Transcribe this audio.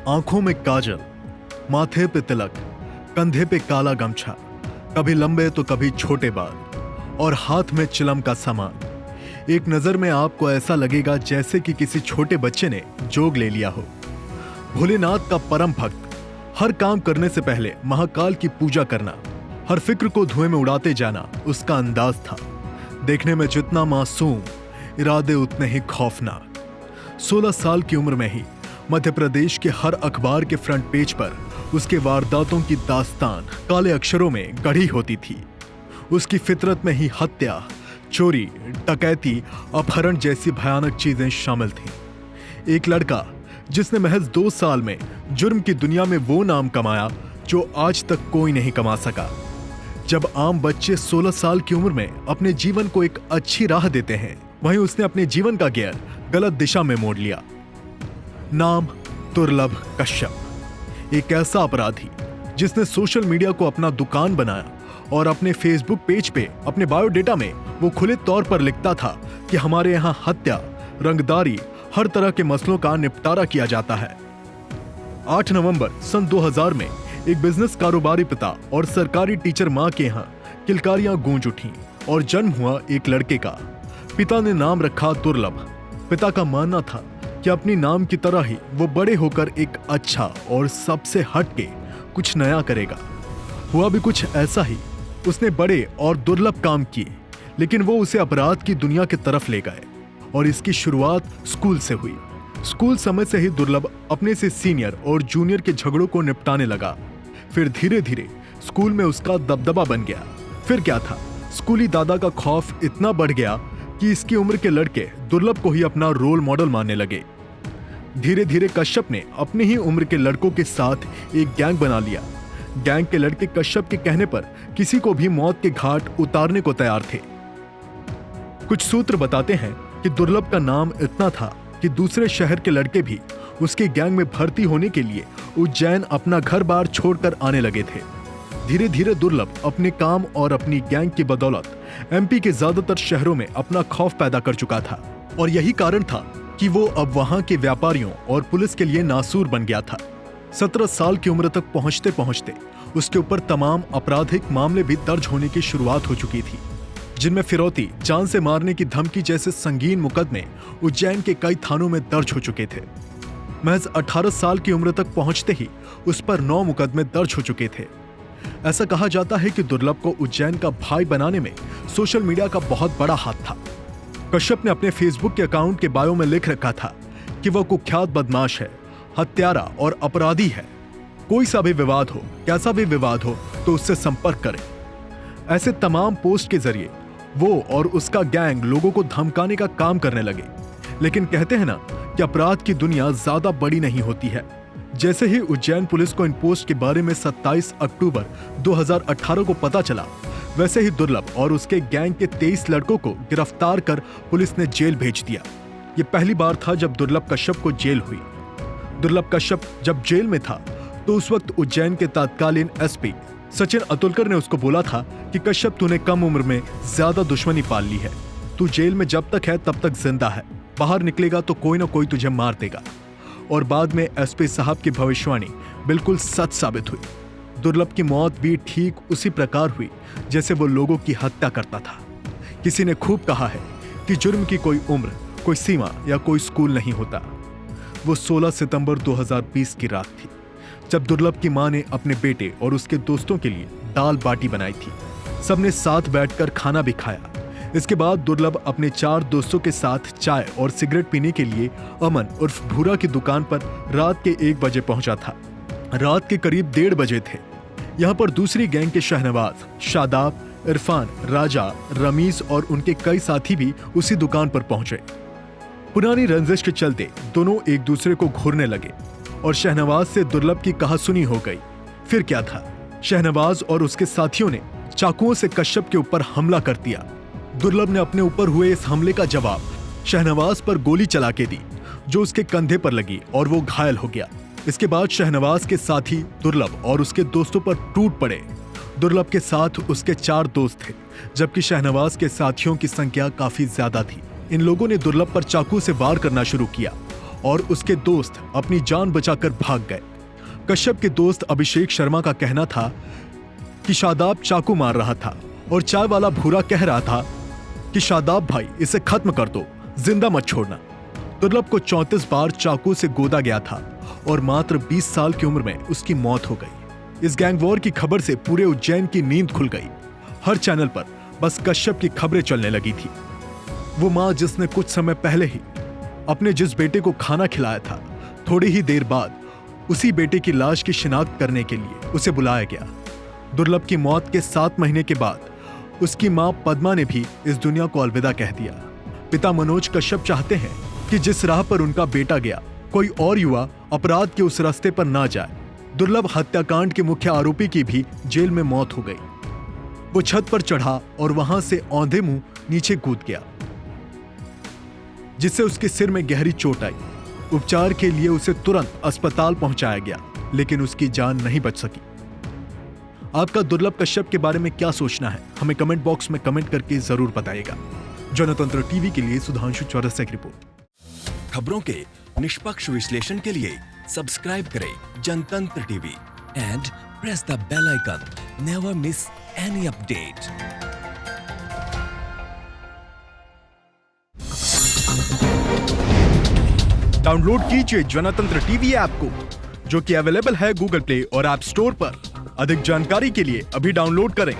आंखों में काजल, माथे पे तिलक, कंधे पे काला गमछा, कभी लंबे तो कभी छोटे बाल और हाथ में चिलम का सामान। एक नजर में आपको ऐसा लगेगा जैसे कि किसी छोटे बच्चे ने जोग ले लिया हो। भोलेनाथ का परम भक्त, हर काम करने से पहले महाकाल की पूजा करना, हर फिक्र को धुएं में उड़ाते जाना उसका अंदाज था। देखने में जितना मासूम, इरादे उतने ही खौफनाक। 16 साल की उम्र में ही मध्य प्रदेश के हर अखबार के फ्रंट पेज पर उसके वारदातों की दास्तान काले अक्षरों में गढ़ी होती थी। उसकी फितरत में ही हत्या, चोरी, डकैती, अपहरण जैसी भयानक चीजें शामिल थीं। एक लड़का जिसने महज 2 साल में जुर्म की दुनिया में वो नाम कमाया जो आज तक कोई नहीं कमा सका। जब आम बच्चे 16 साल की उम्र में अपने जीवन को एक अच्छी राह देते हैं, वहीं उसने अपने जीवन का गियर गलत दिशा में मोड़ लिया। नाम दुर्लभ कश्यप, एक ऐसा अपराधी जिसने सोशल मीडिया को अपना दुकान बनाया और अपने फेसबुक पेज पे अपने बायोडेटा में वो खुले तौर पर लिखता था कि हमारे यहाँ हत्या, रंगदारी, हर तरह के मसलों का निपटारा किया जाता है। 8 नवंबर सन 2000 में एक बिजनेस कारोबारी पिता और सरकारी टीचर मां के यहाँ किलकारियां गूंज उठीं और जन्म हुआ एक लड़के का। पिता ने नाम रखा दुर्लभ। पिता का मानना था कि अपनी नाम की तरह ही वो बड़े होकर एक अच्छा और सबसे हटके कुछ नया करेगा। हुआ भी कुछ ऐसा ही। उसने बड़े और दुर्लभ काम किए, लेकिन वो उसे अपराध की दुनिया की तरफ ले गए और इसकी शुरुआत स्कूल से हुई। स्कूल समय से ही दुर्लभ अपने से सीनियर और जूनियर के झगड़ों को निपटाने लगा। फिर धीरे धीरे स्कूल में उसका दबदबा बन गया। फिर क्या था, स्कूली दादा का खौफ इतना बढ़ गया कि इसकी उम्र के लड़के दुर्लभ को ही अपना रोल मॉडल मानने लगे। धीरे धीरे कश्यप ने अपनी ही उम्र के लड़कों के साथ एक गैंग बना लिया। गैंग के लड़के कश्यप के कहने पर किसी को भी मौत के घाट उतारने को तैयार थे। कुछ सूत्र बताते हैं कि दुर्लभ का नाम इतना था कि दूसरे शहर के लड़के भी उसके गैंग में भर्ती होने के लिए उज्जैन अपना घर बार छोड़कर आने लगे थे। धीरे धीरे दुर्लभ अपने काम और अपनी गैंग की बदौलत एमपी के ज्यादातर शहरों में अपना खौफ पैदा कर चुका था और यही कारण था कि वो अब वहां के व्यापारियों और पुलिस के लिए नासूर बन गया था। 17 साल की उम्र तक पहुंचते पहुंचते उसके ऊपर तमाम आपराधिक मामले भी दर्ज होने की शुरुआत हो चुकी थी, जिनमें फिरौती, जान से मारने की धमकी जैसे संगीन मुकदमे उज्जैन के कई थानों में दर्ज हो चुके थे। महज 18 साल की उम्र तक पहुंचते ही उस पर 9 मुकदमे दर्ज हो चुके थे। ऐसा कहा जाता है कि दुर्लभ को उज्जैन का भाई बनाने में सोशल मीडिया का बहुत बड़ा हाथ था। कश्यप ने अपने फेसबुक के अकाउंट के बायो में लिख रखा था कि वह कुख्यात बदमाश है, हत्यारा और अपराधी है। कोई सा भी विवाद हो, कैसा भी विवाद हो, तो उससे संपर्क करें। ऐसे तमाम पोस्ट के जरिए वो और उसका गैंग लोगों को धमकाने का काम करने लगे। लेकिन कहते हैं ना कि अपराध की दुनिया ज्यादा बड़ी नहीं होती है। जैसे ही उज्जैन पुलिस को इन पोस्ट के बारे में 27 अक्टूबर 2018 को पता चला, वैसे ही दुर्लभ और उसके गैंग के 23 लड़कों को गिरफ्तार कर पुलिस ने जेल भेज दिया। ये पहली बार था जब दुर्लभ कश्यप को जेल हुई। दुर्लभ कश्यप जब जेल में था तो उस वक्त उज्जैन के तत्कालीन एसपी सचिन अतुलकर ने उसको बोला था कि कश्यप, तूने कम उम्र में ज्यादा दुश्मनी पाल ली है। तू जेल में जब तक है तब तक जिंदा है, बाहर निकलेगा तो कोई ना कोई तुझे मार देगा। और बाद में एसपी साहब की भविष्यवाणी बिल्कुल सच साबित हुई। दुर्लभ की मौत भी ठीक उसी प्रकार हुई जैसे वो लोगों की हत्या करता था। किसी ने खूब कहा है कि जुर्म की कोई उम्र, कोई सीमा या कोई स्कूल नहीं होता। वो 16 सितंबर 2020 की रात थी जब दुर्लभ की मां ने अपने बेटे और उसके दोस्तों के लिए दाल बाटी बनाई थी। सबने साथ बैठकर खाना भी खाया। इसके बाद दुर्लभ अपने 4 दोस्तों के साथ चाय और सिगरेट पीने के लिए अमन उर्फ भूरा की दुकान पर रात के 1 बजे पहुंचा था। रात के करीब 1:30 बजे थे। यहाँ पर दूसरी गैंग के शहनवाज, शादाब, इरफान, राजा, रमीज और उनके कई साथी भी उसी दुकान पर पहुंचे। पुरानी रंजिश के चलते दोनों एक दूसरे को घूरने लगे और शहनवाज से दुर्लभ की कहासुनी हो गई। फिर क्या था, शहनवाज और उसके साथियों ने चाकुओं से कश्यप के ऊपर हमला कर दिया। दुर्लभ ने अपने ऊपर हुए इस हमले का जवाब शहनवाज पर गोली चला के दी, जो उसके कंधे पर लगी और वो घायल हो गया। इसके बाद शहनवाज के साथी दुर्लभ और उसके दोस्तों पर टूट पड़े। दुर्लभ के साथ उसके 4 दोस्त थे, जबकि शहनवाज के साथियों की संख्या काफी ज्यादा थी। इन लोगों ने दुर्लभ पर चाकू से वार करना शुरू किया और उसके दोस्त अपनी जान बचाकर भाग गए। कश्यप के दोस्त अभिषेक शर्मा का कहना था कि शादाब चाकू मार रहा था और चाय वाला भूरा कह रहा था कि शादाब भाई इसे खत्म कर दो, जिंदा मत छोड़ना। दुर्लभ को 34 बार चाकू से गोदा गया था और मात्र 20 साल की उम्र में उसकी मौत हो गई। इस गैंग वॉर की खबर से पूरे उज्जैन की नींद खुल गई। हर चैनल पर बस कश्यप की खबरें चलने लगी थी। वो माँ जिसने कुछ समय पहले ही अपने जिस बेटे को खाना खिलाया था, थोड़ी ही देर बाद उसी बेटे की लाश की शिनाख्त करने के लिए उसे बुलाया गया। दुर्लभ की मौत के 7 महीने के बाद उसकी मां पद्मा ने भी इस दुनिया को अलविदा कह दिया। पिता मनोज कश्यप चाहते हैं कि जिस राह पर उनका बेटा गया, कोई और युवा अपराध के उस रास्ते पर ना जाए। दुर्लभ हत्याकांड के मुख्य आरोपी की भी जेल में मौत हो गई। वो छत पर चढ़ा और वहां से औंधे मुंह नीचे कूद गया, जिससे उसके सिर में गहरी चोट आई। उपचार के लिए उसे तुरंत अस्पताल पहुंचाया गया, लेकिन उसकी जान नहीं बच सकी। आपका दुर्लभ कश्यप के बारे में क्या सोचना है, हमें कमेंट बॉक्स में कमेंट करके जरूर बताइएगा। जनतंत्र टीवी के लिए सुधांशु चौरसिया की रिपोर्ट। खबरों के निष्पक्ष विश्लेषण के लिए सब्सक्राइब करें Jantantra TV and press the bell icon. Never miss any update. Download कीजिए जनतंत्र टीवी ऐप को, जो कि अवेलेबल है गूगल प्ले और ऐप स्टोर पर। अधिक जानकारी के लिए अभी डाउनलोड करें।